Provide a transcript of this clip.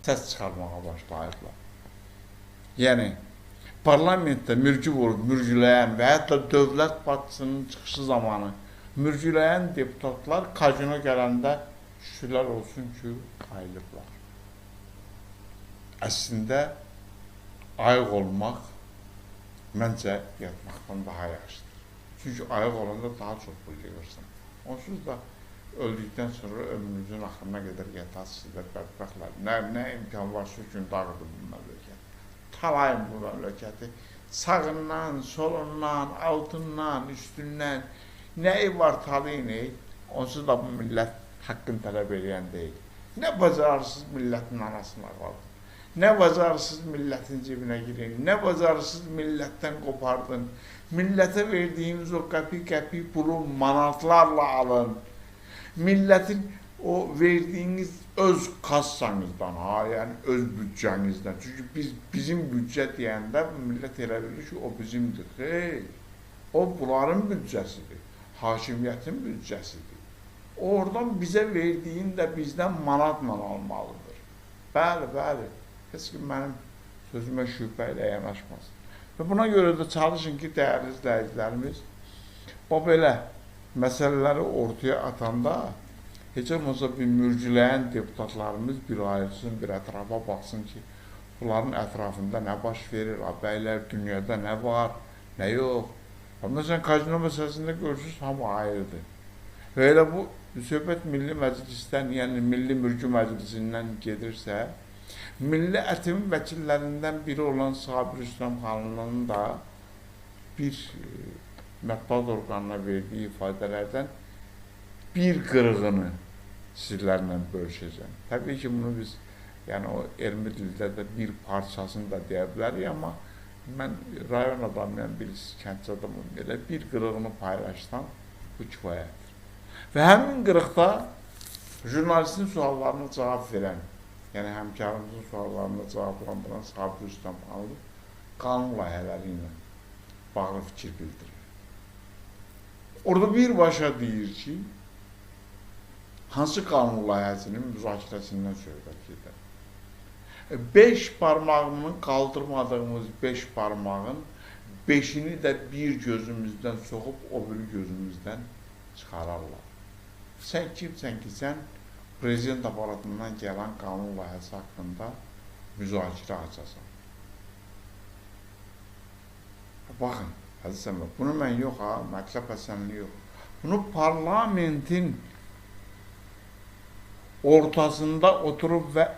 səs çıxarmağa başlayıblar. Yəni, parlamentdə mürgü vurub mürgüləyən və hətta dövlət başçısının çıxışı zamanı mürgüləyən deputatlar kazino gələndə şükürlər olsun ki, ayılıblar. Əslində, ayıq olmaq məncə yatmaqdan daha yaxşıdır. Çünki ayıq olanda daha çox buyurursan. Onsuz da öldükdən sonra ömrünüzün axırına qədər yatasınız da bədbəxtlər. Nə imkan varsa gün dağıdır bu məmləkət. Talayın bu məmləkəti. Sağından, solundan, altından, üstündən nəyi var talayın, onsuz da bu millət haqqını tələb edən deyil. Nə bacararsız millətin anasına qaldın. Nə bacarsız millətin cibinə girin, nə bacarsız millətdən qopardın. Millətə verdiyiniz o qəpik pulu manatlarla alın. Millətin o verdiyiniz öz kassanızdan, yəni öz büdcənizdən. Çünki bizim büdcə deyəndə millət elə bilir ki, o bizimdir. Xeyr, o bunların büdcəsidir, hakimiyyətin büdcəsidir. Oradan bizə verdiyin də bizdən manatla almalıdır. Bəli. Heç kim mənim sözümə şübhə ilə yanaşmaz. Və buna görə də çalışın ki, dəyərli izləyicilərimiz, bu belə məsələləri ortaya atanda heç olmasa bir mürgüləyən deputatlarımız bir ayrılsın, bir ətrafa baxsın ki, bunların ətrafında nə baş verir, bəylər, dünyada nə var, nə yox. Məsələn, kazino məsələsində görürsünüz, hamı ayrıdır. Və elə bu söhbət Milli Məclisdən, yəni Milli Mürgü Məclisindən gedirsə, Milli Ətimin vəkillərindən biri olan Sabir Rüstəm xanımın da bir mətbuat orqanına verdiyi ifadələrdən bir qırığını sizlərlə bölüşəcəm. Təbii ki, bunu biz, yəni o elmi dildə də bir parçasını da deyə bilərik, amma mən rayon adamıyam, birisi kəndçi adamım, elə bir qırığını paylaşsam, bu kifayətdir. Və həmin qırıqda jurnalistin suallarına cavab verən, yəni həmkarımızın suallarına cavablandıran Sabir Rüstəm xanım qanun layihələri ilə bağlı fikir bildirir. Orada birbaşa deyir ki, hansı qanun layihəsinin müzakirəsindən söhbət edir. 5 parmağını qaldırmadığımız 5 parmağın 5'ini də bir gözümüzdən soxub o biri gözümüzdən çıxararlar. Sən kimsən ki, sən prezident aparatından gələn qanun layihəsi haqqında müzakirə açasan. Baxın, əzizəm, bunu mən yox, mətləb həsənli yox. Bunu parlamentin ortasında oturub və